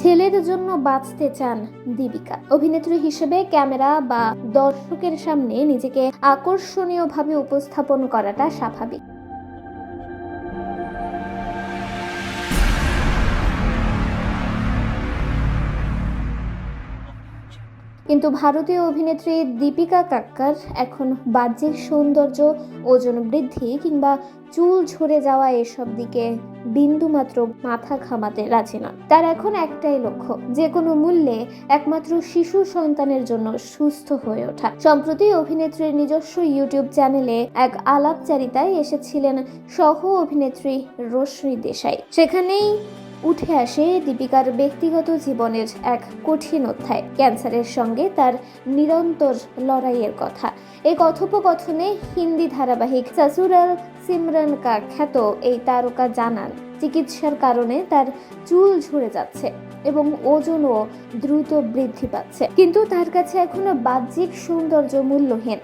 ছেলের জন্য বাঁচতে চান দীপিকা। অভিনেত্রী হিসেবে ক্যামেরা বা দর্শকের সামনে নিজেকে আকর্ষণীয়ভাবে উপস্থাপন করাটা স্বাভাবিক। কিন্তু ভারতীয় অভিনেত্রী দীপিকা কাক্কর এখন বাহ্যিক সৌন্দর্য, ওজন বৃদ্ধি কিংবা চুল ঝরে যাওয়া এসব দিকে বিন্দুমাত্র মাথা ঘামাতে রাজি নন। তার এখন একটাই লক্ষ্য, যে কোনো মূল্যে একমাত্র শিশু সন্তানের জন্য সুস্থ হয়ে ওঠা। সম্প্রতি অভিনেত্রীর নিজস্ব ইউটিউব চ্যানেলে এক আলাপচারিতায় এসেছিলেন সহ অভিনেত্রী রশ্মি দেশাই। সেখানেই উঠে আসে দীপিকার ব্যক্তিগত জীবনের এক কঠিন অধ্যায়, ক্যান্সারের সঙ্গে তার নিরন্তর লড়াইয়ের কথা। এই কথোপকথনে হিন্দি ধারাবাহিক সসুরাল সিমরন কা খ্যাত এই তারকা জানান, চিকিৎসার কারণে তার চুল ঝরে যাচ্ছে এবং ওজনও দ্রুত বৃদ্ধি পাচ্ছে, কিন্তু তার কাছে এখনো বাহ্যিক সৌন্দর্য মূল্যহীন।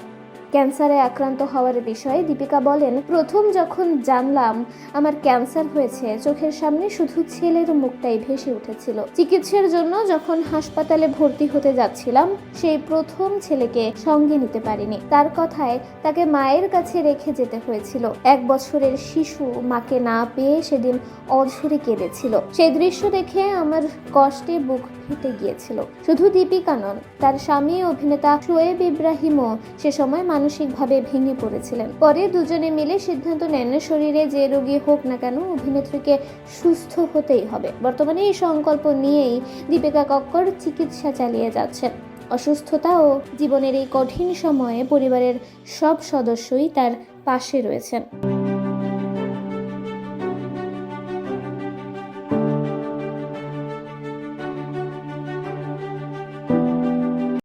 ক্যান্সারে আক্রান্ত হওয়ার বিষয়ে দীপিকা বলেন, প্রথম যখন জানলাম আমার ক্যান্সার হয়েছে, চোখের সামনে শুধু ছেলের মুখটাই ভেসে উঠেছিল। চিকিৎসার জন্য যখন হাসপাতালে ভর্তি হতে যাচ্ছিলাম, সেই প্রথম ছেলেকে সঙ্গে নিতে পারিনি। তার কথায় তাকে মায়ের কাছে রেখে যেতে হয়েছিল। 1 বছরের শিশু মাকে না পেয়ে সেদিন অঝরে কেঁদেছিল। সেই দৃশ্য দেখে আমার কষ্টে বুক ফেটে গিয়েছিল। শুধু দীপিকা নন, তার স্বামী অভিনেতা শোয়েব ইব্রাহিমও সে সময় মানসিকভাবে ভেঙে পড়েছিলেন। পরে দুজনে মিলে সিদ্ধান্ত নেন, শরীরে যে রোগী হোক না কেন অভিনেত্রীকে সুস্থ হতেই হবে। বর্তমানে এই সংকল্প নিয়েই দীপিকা কাক্কর চিকিৎসা চালিয়ে যাচ্ছেন। অসুস্থতা ও জীবনের এই কঠিন সময়ে পরিবারের সব সদস্যই তার পাশে রয়েছেন।